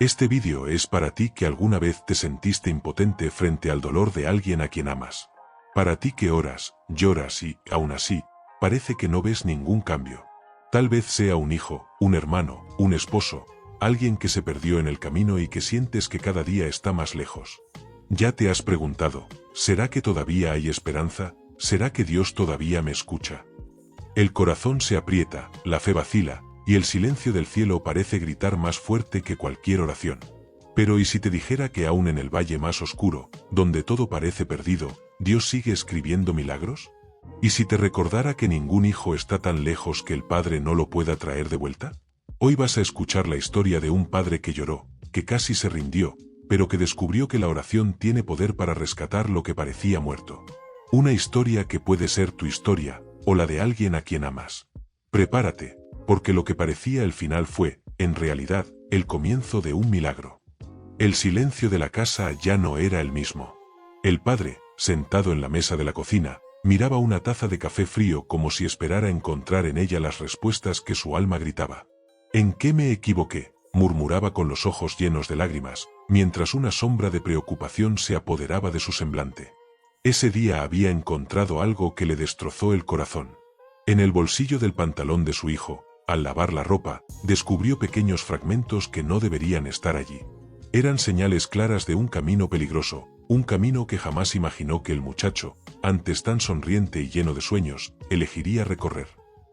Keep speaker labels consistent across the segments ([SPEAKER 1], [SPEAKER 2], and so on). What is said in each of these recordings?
[SPEAKER 1] Este vídeo es para ti que alguna vez te sentiste impotente frente al dolor de alguien a quien amas. Para ti que oras, lloras y, aún así, parece que no ves ningún cambio. Tal vez sea un hijo, un hermano, un esposo, alguien que se perdió en el camino y que sientes que cada día está más lejos. Ya te has preguntado, ¿será que todavía hay esperanza? ¿Será que Dios todavía me escucha? El corazón se aprieta, la fe vacila, y el silencio del cielo parece gritar más fuerte que cualquier oración. Pero ¿y si te dijera que aún en el valle más oscuro, donde todo parece perdido, Dios sigue escribiendo milagros? ¿Y si te recordara que ningún hijo está tan lejos que el padre no lo pueda traer de vuelta? Hoy vas a escuchar la historia de un padre que lloró, que casi se rindió, pero que descubrió que la oración tiene poder para rescatar lo que parecía muerto. Una historia que puede ser tu historia, o la de alguien a quien amas. Prepárate, porque lo que parecía el final fue, en realidad, el comienzo de un milagro. El silencio de la casa ya no era el mismo. El padre, sentado en la mesa de la cocina, miraba una taza de café frío como si esperara encontrar en ella las respuestas que su alma gritaba. ¿En qué me equivoqué?, murmuraba con los ojos llenos de lágrimas, mientras una sombra de preocupación se apoderaba de su semblante. Ese día había encontrado algo que le destrozó el corazón. En el bolsillo del pantalón de su hijo, al lavar la ropa, descubrió pequeños fragmentos que no deberían estar allí. Eran señales claras de un camino peligroso, un camino que jamás imaginó que el muchacho, antes tan sonriente y lleno de sueños, elegiría recorrer.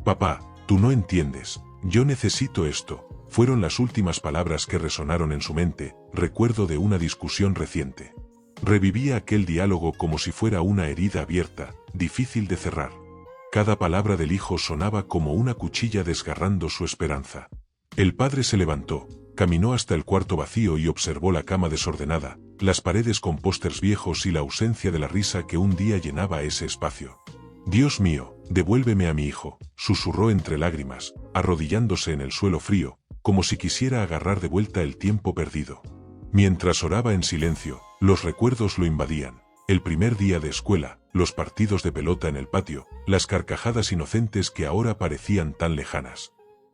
[SPEAKER 1] «Papá, tú no entiendes, yo necesito esto», fueron las últimas palabras que resonaron en su mente, recuerdo de una discusión reciente. Revivía aquel diálogo como si fuera una herida abierta, difícil de cerrar. Cada palabra del hijo sonaba como una cuchilla desgarrando su esperanza. El padre se levantó, caminó hasta el cuarto vacío y observó la cama desordenada, las paredes con pósters viejos y la ausencia de la risa que un día llenaba ese espacio. «Dios mío, devuélveme a mi hijo», susurró entre lágrimas, arrodillándose en el suelo frío, como si quisiera agarrar de vuelta el tiempo perdido. Mientras oraba en silencio, los recuerdos lo invadían. El primer día de escuela, los partidos de pelota en el patio, las carcajadas inocentes que ahora parecían tan lejanas.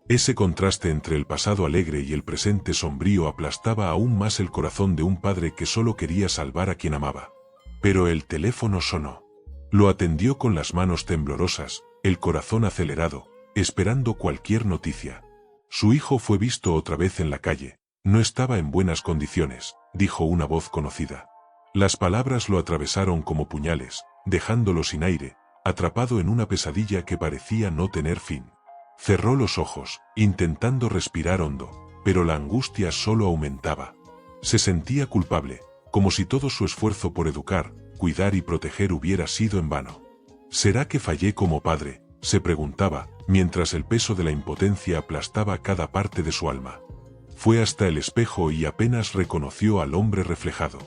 [SPEAKER 1] Ese contraste entre el pasado alegre y el presente sombrío aplastaba aún más el corazón de un padre que solo quería salvar a quien amaba. Pero el teléfono sonó. Lo atendió con las manos temblorosas, el corazón acelerado, esperando cualquier noticia. Su hijo fue visto otra vez en la calle. No estaba en buenas condiciones, dijo una voz conocida. Las palabras lo atravesaron como puñales, dejándolo sin aire, atrapado en una pesadilla que parecía no tener fin. Cerró los ojos, intentando respirar hondo, pero la angustia solo aumentaba. Se sentía culpable, como si todo su esfuerzo por educar, cuidar y proteger hubiera sido en vano. ¿Será que fallé como padre?, se preguntaba, mientras el peso de la impotencia aplastaba cada parte de su alma. Fue hasta el espejo y apenas reconoció al hombre reflejado.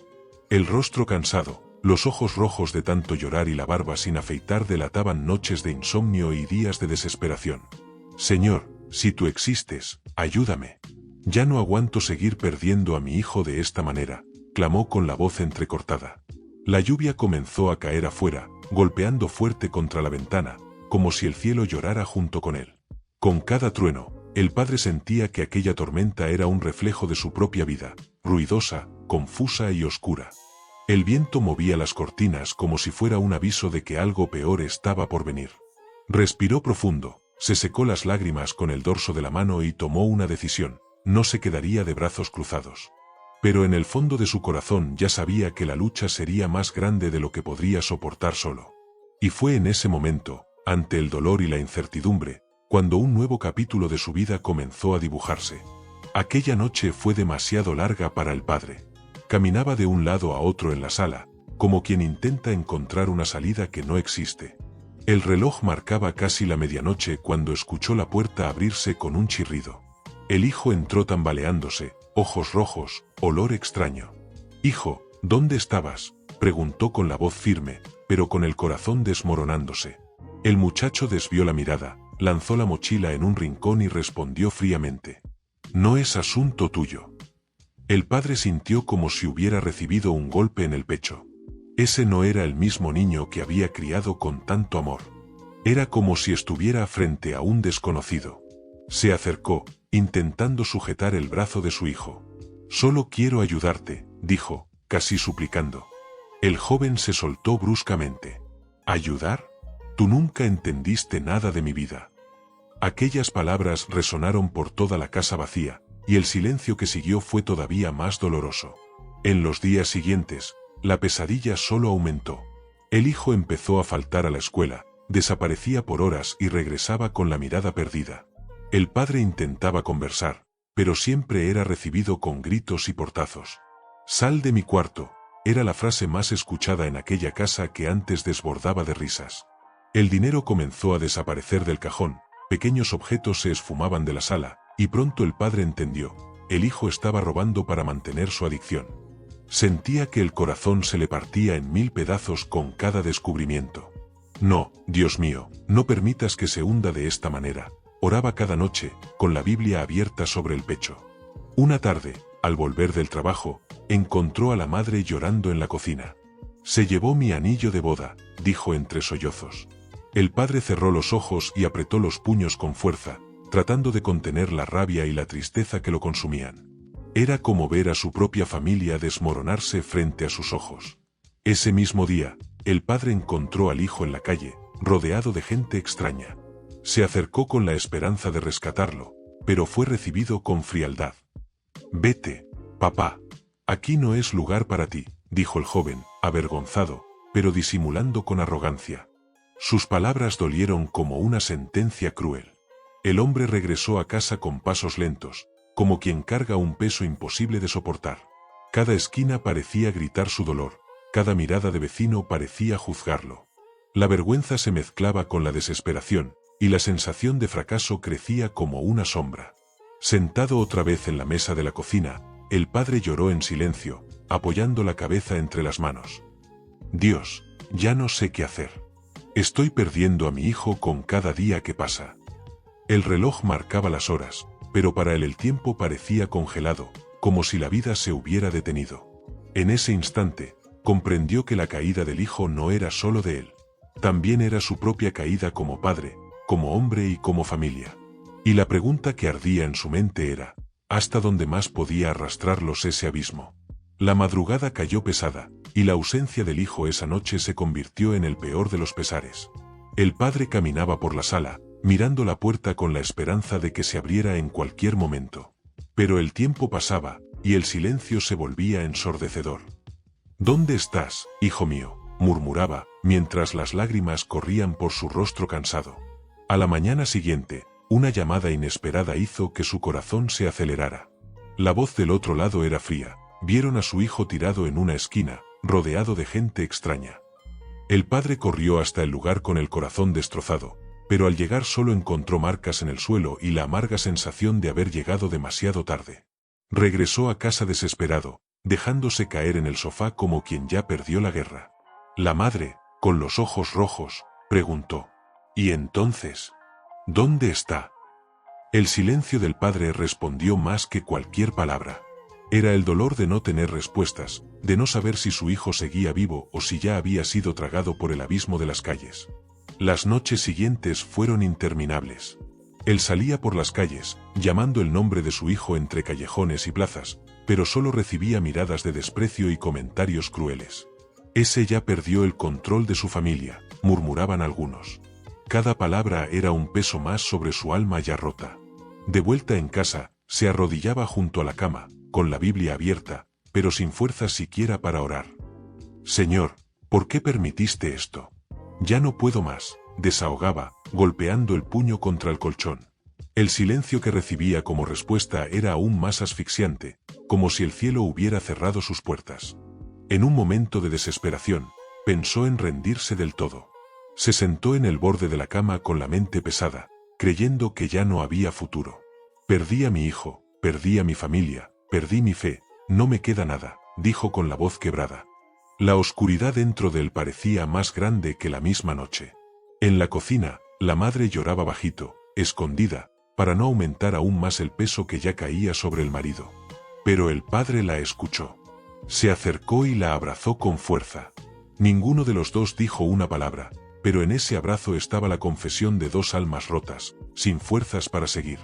[SPEAKER 1] El rostro cansado, los ojos rojos de tanto llorar y la barba sin afeitar delataban noches de insomnio y días de desesperación. «Señor, si tú existes, ayúdame. Ya no aguanto seguir perdiendo a mi hijo de esta manera», clamó con la voz entrecortada. La lluvia comenzó a caer afuera, golpeando fuerte contra la ventana, como si el cielo llorara junto con él. Con cada trueno, el padre sentía que aquella tormenta era un reflejo de su propia vida, ruidosa, confusa y oscura. El viento movía las cortinas como si fuera un aviso de que algo peor estaba por venir. Respiró profundo, se secó las lágrimas con el dorso de la mano y tomó una decisión: no se quedaría de brazos cruzados. Pero en el fondo de su corazón ya sabía que la lucha sería más grande de lo que podría soportar solo. Y fue en ese momento, ante el dolor y la incertidumbre, cuando un nuevo capítulo de su vida comenzó a dibujarse. Aquella noche fue demasiado larga para el padre. Caminaba de un lado a otro en la sala, como quien intenta encontrar una salida que no existe. El reloj marcaba casi la medianoche cuando escuchó la puerta abrirse con un chirrido. El hijo entró tambaleándose, ojos rojos, olor extraño. «Hijo, ¿dónde estabas?», preguntó con la voz firme, pero con el corazón desmoronándose. El muchacho desvió la mirada, lanzó la mochila en un rincón y respondió fríamente: «No es asunto tuyo». El padre sintió como si hubiera recibido un golpe en el pecho. Ese no era el mismo niño que había criado con tanto amor. Era como si estuviera frente a un desconocido. Se acercó, intentando sujetar el brazo de su hijo. Solo quiero ayudarte, dijo, casi suplicando. El joven se soltó bruscamente. ¿Ayudar? Tú nunca entendiste nada de mi vida. Aquellas palabras resonaron por toda la casa vacía, y el silencio que siguió fue todavía más doloroso. En los días siguientes, la pesadilla solo aumentó. El hijo empezó a faltar a la escuela, desaparecía por horas y regresaba con la mirada perdida. El padre intentaba conversar, pero siempre era recibido con gritos y portazos. «Sal de mi cuarto», era la frase más escuchada en aquella casa que antes desbordaba de risas. El dinero comenzó a desaparecer del cajón, pequeños objetos se esfumaban de la sala, y pronto el padre entendió, el hijo estaba robando para mantener su adicción. Sentía que el corazón se le partía en 1000 pedazos con cada descubrimiento. «No, Dios mío, no permitas que se hunda de esta manera», oraba cada noche, con la Biblia abierta sobre el pecho. Una tarde, al volver del trabajo, encontró a la madre llorando en la cocina. «Se llevó mi anillo de boda», dijo entre sollozos. El padre cerró los ojos y apretó los puños con fuerza, tratando de contener la rabia y la tristeza que lo consumían. Era como ver a su propia familia desmoronarse frente a sus ojos. Ese mismo día, el padre encontró al hijo en la calle, rodeado de gente extraña. Se acercó con la esperanza de rescatarlo, pero fue recibido con frialdad. «Vete, papá. Aquí no es lugar para ti», dijo el joven, avergonzado, pero disimulando con arrogancia. Sus palabras dolieron como una sentencia cruel. El hombre regresó a casa con pasos lentos, como quien carga un peso imposible de soportar. Cada esquina parecía gritar su dolor, cada mirada de vecino parecía juzgarlo. La vergüenza se mezclaba con la desesperación, y la sensación de fracaso crecía como una sombra. Sentado otra vez en la mesa de la cocina, el padre lloró en silencio, apoyando la cabeza entre las manos. «Dios, ya no sé qué hacer. Estoy perdiendo a mi hijo con cada día que pasa». El reloj marcaba las horas, pero para él el tiempo parecía congelado, como si la vida se hubiera detenido. En ese instante, comprendió que la caída del hijo no era solo de él. También era su propia caída como padre, como hombre y como familia. Y la pregunta que ardía en su mente era, ¿hasta dónde más podía arrastrarlos ese abismo? La madrugada cayó pesada, y la ausencia del hijo esa noche se convirtió en el peor de los pesares. El padre caminaba por la sala, mirando la puerta con la esperanza de que se abriera en cualquier momento. Pero el tiempo pasaba, y el silencio se volvía ensordecedor. «¿Dónde estás, hijo mío?», murmuraba, mientras las lágrimas corrían por su rostro cansado. A la mañana siguiente, una llamada inesperada hizo que su corazón se acelerara. La voz del otro lado era fría. Vieron a su hijo tirado en una esquina, rodeado de gente extraña. El padre corrió hasta el lugar con el corazón destrozado, pero al llegar solo encontró marcas en el suelo y la amarga sensación de haber llegado demasiado tarde. Regresó a casa desesperado, dejándose caer en el sofá como quien ya perdió la guerra. La madre, con los ojos rojos, preguntó: «¿Y entonces? ¿Dónde está?». El silencio del padre respondió más que cualquier palabra. Era el dolor de no tener respuestas, de no saber si su hijo seguía vivo o si ya había sido tragado por el abismo de las calles. Las noches siguientes fueron interminables. Él salía por las calles, llamando el nombre de su hijo entre callejones y plazas, pero solo recibía miradas de desprecio y comentarios crueles. «Ese ya perdió el control de su familia», murmuraban algunos. Cada palabra era un peso más sobre su alma ya rota. De vuelta en casa, se arrodillaba junto a la cama, con la Biblia abierta, pero sin fuerzas siquiera para orar. «Señor, ¿por qué permitiste esto? Ya no puedo más», desahogaba, golpeando el puño contra el colchón. El silencio que recibía como respuesta era aún más asfixiante, como si el cielo hubiera cerrado sus puertas. En un momento de desesperación, pensó en rendirse del todo. Se sentó en el borde de la cama con la mente pesada, creyendo que ya no había futuro. «Perdí a mi hijo, perdí a mi familia, perdí mi fe, no me queda nada», dijo con la voz quebrada. La oscuridad dentro de él parecía más grande que la misma noche. En la cocina, la madre lloraba bajito, escondida, para no aumentar aún más el peso que ya caía sobre el marido. Pero el padre la escuchó. Se acercó y la abrazó con fuerza. Ninguno de los dos dijo una palabra, pero en ese abrazo estaba la confesión de dos almas rotas, sin fuerzas para seguir.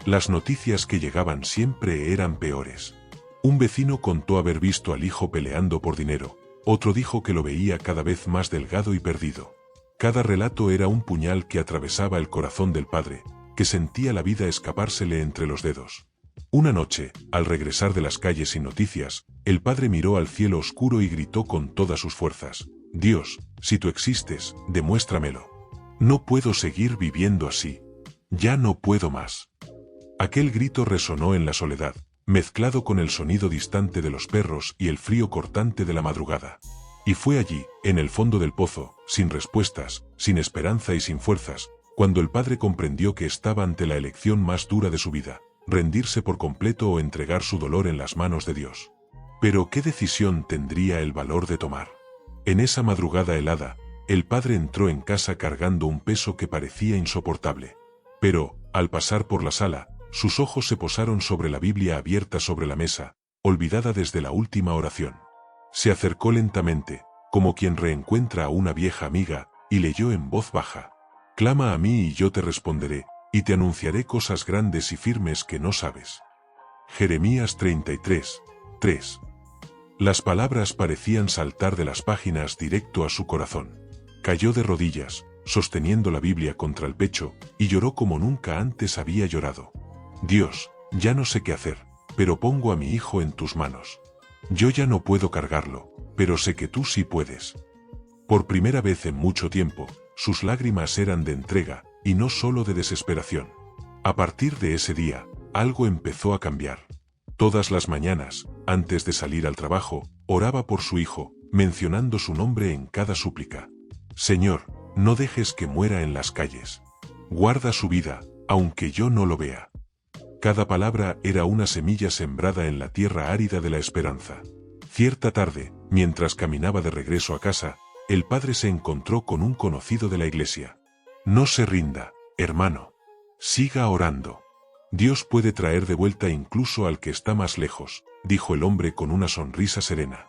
[SPEAKER 1] Las noticias que llegaban siempre eran peores. Un vecino contó haber visto al hijo peleando por dinero, otro dijo que lo veía cada vez más delgado y perdido. Cada relato era un puñal que atravesaba el corazón del padre, que sentía la vida escapársele entre los dedos. Una noche, al regresar de las calles sin noticias, el padre miró al cielo oscuro y gritó con todas sus fuerzas: Dios, si tú existes, demuéstramelo. No puedo seguir viviendo así. Ya no puedo más. Aquel grito resonó en la soledad, mezclado con el sonido distante de los perros y el frío cortante de la madrugada. Y fue allí, en el fondo del pozo, sin respuestas, sin esperanza y sin fuerzas, cuando el padre comprendió que estaba ante la elección más dura de su vida: rendirse por completo o entregar su dolor en las manos de Dios. Pero ¿qué decisión tendría el valor de tomar? En esa madrugada helada, el padre entró en casa cargando un peso que parecía insoportable. Pero, al pasar por la sala, sus ojos se posaron sobre la Biblia abierta sobre la mesa, olvidada desde la última oración. Se acercó lentamente, como quien reencuentra a una vieja amiga, y leyó en voz baja: Clama a mí y yo te responderé, y te anunciaré cosas grandes y firmes que no sabes. Jeremías 33, 3. Las palabras parecían saltar de las páginas directo a su corazón. Cayó de rodillas, sosteniendo la Biblia contra el pecho, y lloró como nunca antes había llorado. Dios, ya no sé qué hacer, pero pongo a mi hijo en tus manos. Yo ya no puedo cargarlo, pero sé que tú sí puedes. Por primera vez en mucho tiempo, sus lágrimas eran de entrega, y no solo de desesperación. A partir de ese día, algo empezó a cambiar. Todas las mañanas, antes de salir al trabajo, oraba por su hijo, mencionando su nombre en cada súplica. Señor, no dejes que muera en las calles. Guarda su vida, aunque yo no lo vea. Cada palabra era una semilla sembrada en la tierra árida de la esperanza. Cierta tarde, mientras caminaba de regreso a casa, el padre se encontró con un conocido de la iglesia. No se rinda, hermano. Siga orando. Dios puede traer de vuelta incluso al que está más lejos, dijo el hombre con una sonrisa serena.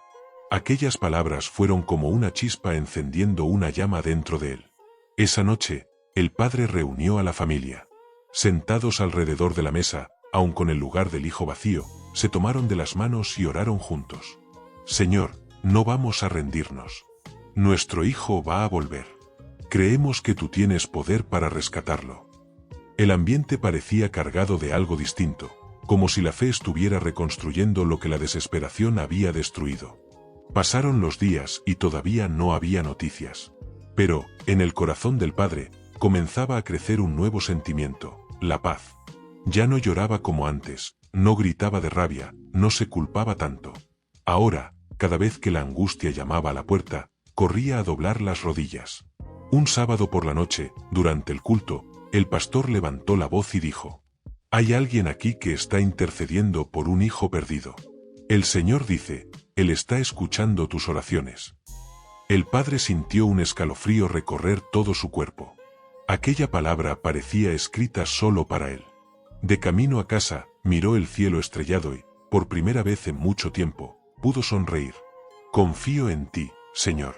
[SPEAKER 1] Aquellas palabras fueron como una chispa encendiendo una llama dentro de él. Esa noche, el padre reunió a la familia. Sentados alrededor de la mesa, aun con el lugar del hijo vacío, se tomaron de las manos y oraron juntos. Señor, no vamos a rendirnos. Nuestro hijo va a volver. Creemos que tú tienes poder para rescatarlo. El ambiente parecía cargado de algo distinto, como si la fe estuviera reconstruyendo lo que la desesperación había destruido. Pasaron los días y todavía no había noticias. Pero, en el corazón del padre, comenzaba a crecer un nuevo sentimiento: la paz. Ya no lloraba como antes, no gritaba de rabia, no se culpaba tanto. Ahora, cada vez que la angustia llamaba a la puerta, corría a doblar las rodillas. Un sábado por la noche, durante el culto, el pastor levantó la voz y dijo: Hay alguien aquí que está intercediendo por un hijo perdido. El Señor dice, Él está escuchando tus oraciones. El padre sintió un escalofrío recorrer todo su cuerpo. Aquella palabra parecía escrita solo para él. De camino a casa, miró el cielo estrellado y, por primera vez en mucho tiempo, pudo sonreír. Confío en ti, Señor.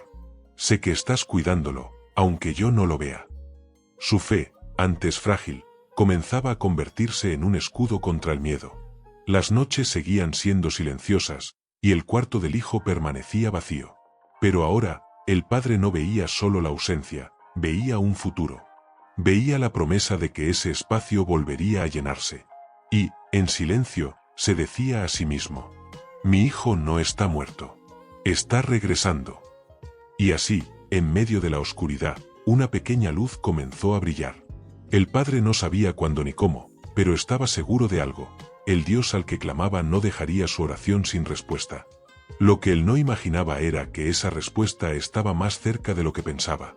[SPEAKER 1] Sé que estás cuidándolo, aunque yo no lo vea. Su fe, antes frágil, comenzaba a convertirse en un escudo contra el miedo. Las noches seguían siendo silenciosas, y el cuarto del hijo permanecía vacío. Pero ahora, el padre no veía solo la ausencia, veía un futuro. Veía la promesa de que ese espacio volvería a llenarse. Y, en silencio, se decía a sí mismo: mi hijo no está muerto. Está regresando. Y así, en medio de la oscuridad, una pequeña luz comenzó a brillar. El padre no sabía cuándo ni cómo, pero estaba seguro de algo: el Dios al que clamaba no dejaría su oración sin respuesta. Lo que él no imaginaba era que esa respuesta estaba más cerca de lo que pensaba.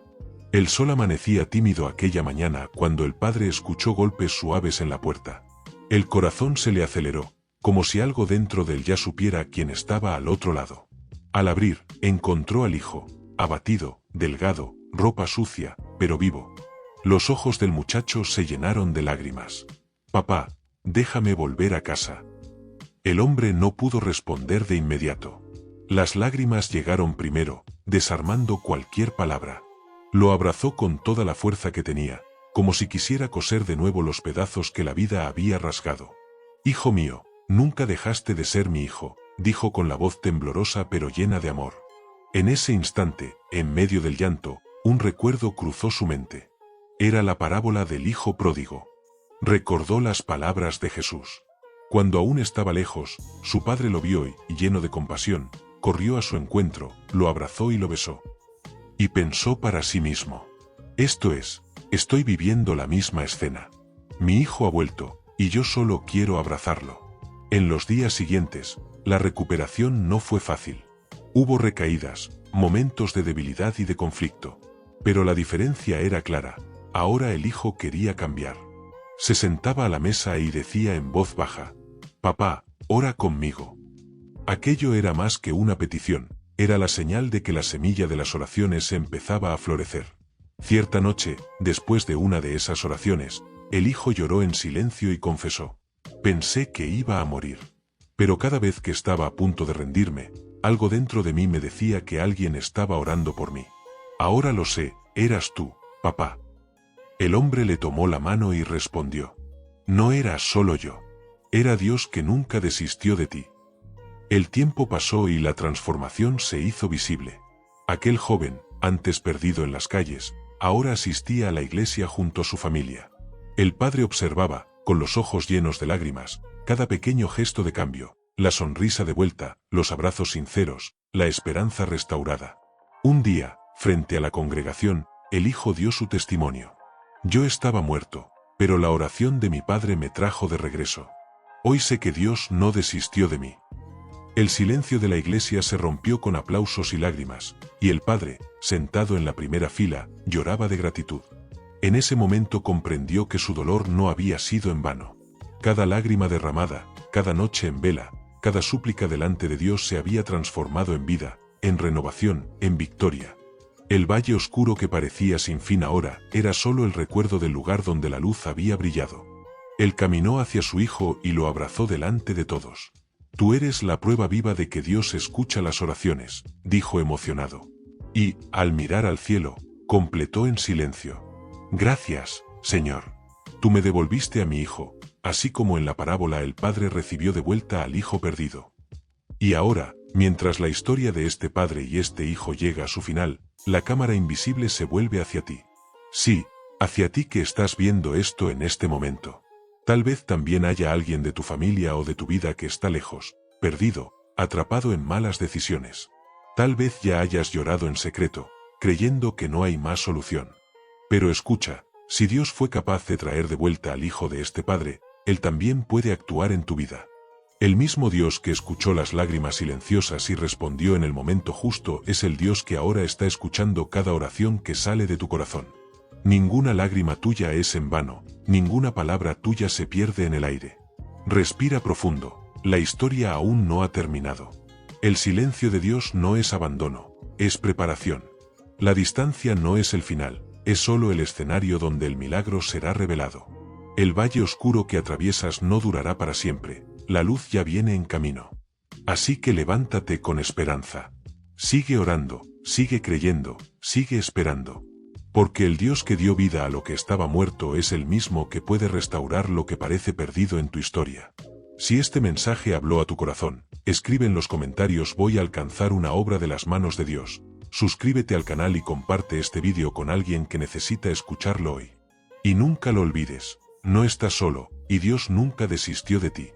[SPEAKER 1] El sol amanecía tímido aquella mañana cuando el padre escuchó golpes suaves en la puerta. El corazón se le aceleró, como si algo dentro de él ya supiera quién estaba al otro lado. Al abrir, encontró al hijo, abatido, delgado, ropa sucia, pero vivo. Los ojos del muchacho se llenaron de lágrimas. Papá, déjame volver a casa. El hombre no pudo responder de inmediato. Las lágrimas llegaron primero, desarmando cualquier palabra. Lo abrazó con toda la fuerza que tenía, como si quisiera coser de nuevo los pedazos que la vida había rasgado. Hijo mío, Nunca dejaste de ser mi hijo, dijo con la voz temblorosa pero llena de amor. En ese instante, en medio del llanto, un recuerdo cruzó su mente. Era la parábola del hijo pródigo. Recordó las palabras de Jesús. Cuando aún estaba lejos, su padre lo vio y, lleno de compasión, corrió a su encuentro, lo abrazó y lo besó. Y pensó para sí mismo: esto es, estoy viviendo la misma escena. Mi hijo ha vuelto, y yo solo quiero abrazarlo. En los días siguientes, la recuperación no fue fácil. Hubo recaídas, momentos de debilidad y de conflicto. Pero la diferencia era clara: ahora el hijo quería cambiar. Se sentaba a la mesa y decía en voz baja: «Papá, ora conmigo». Aquello era más que una petición, era la señal de que la semilla de las oraciones empezaba a florecer. Cierta noche, después de una de esas oraciones, el hijo lloró en silencio y confesó: «Pensé que iba a morir. Pero cada vez que estaba a punto de rendirme, algo dentro de mí me decía que alguien estaba orando por mí. Ahora lo sé, eras tú, papá». El hombre le tomó la mano y respondió: «No era solo yo. Era Dios que nunca desistió de ti». El tiempo pasó y la transformación se hizo visible. Aquel joven, antes perdido en las calles, ahora asistía a la iglesia junto a su familia. El padre observaba, con los ojos llenos de lágrimas, cada pequeño gesto de cambio, la sonrisa de vuelta, los abrazos sinceros, la esperanza restaurada. Un día, frente a la congregación, el hijo dio su testimonio: «Yo estaba muerto, pero la oración de mi padre me trajo de regreso. Hoy sé que Dios no desistió de mí». El silencio de la iglesia se rompió con aplausos y lágrimas, y el padre, sentado en la primera fila, lloraba de gratitud. En ese momento comprendió que su dolor no había sido en vano. Cada lágrima derramada, cada noche en vela, cada súplica delante de Dios se había transformado en vida, en renovación, en victoria. El valle oscuro que parecía sin fin ahora era solo el recuerdo del lugar donde la luz había brillado. Él caminó hacia su hijo y lo abrazó delante de todos. «Tú eres la prueba viva de que Dios escucha las oraciones», dijo emocionado. Y, al mirar al cielo, completó en silencio: «Gracias, Señor. Tú me devolviste a mi hijo», así como en la parábola el padre recibió de vuelta al hijo perdido. Y ahora, mientras la historia de este padre y este hijo llega a su final, la cámara invisible se vuelve hacia ti. Sí, hacia ti que estás viendo esto en este momento. Tal vez también haya alguien de tu familia o de tu vida que está lejos, perdido, atrapado en malas decisiones. Tal vez ya hayas llorado en secreto, creyendo que no hay más solución. Pero escucha, si Dios fue capaz de traer de vuelta al hijo de este padre, Él también puede actuar en tu vida. El mismo Dios que escuchó las lágrimas silenciosas y respondió en el momento justo es el Dios que ahora está escuchando cada oración que sale de tu corazón. Ninguna lágrima tuya es en vano, ninguna palabra tuya se pierde en el aire. Respira profundo, la historia aún no ha terminado. El silencio de Dios no es abandono, es preparación. La distancia no es el final, es solo el escenario donde el milagro será revelado. El valle oscuro que atraviesas no durará para siempre, la luz ya viene en camino. Así que levántate con esperanza. Sigue orando, sigue creyendo, sigue esperando. Porque el Dios que dio vida a lo que estaba muerto es el mismo que puede restaurar lo que parece perdido en tu historia. Si este mensaje habló a tu corazón, escribe en los comentarios: «Voy a alcanzar una obra de las manos de Dios». Suscríbete al canal y comparte este vídeo con alguien que necesita escucharlo hoy. Y nunca lo olvides, no estás solo, y Dios nunca desistió de ti.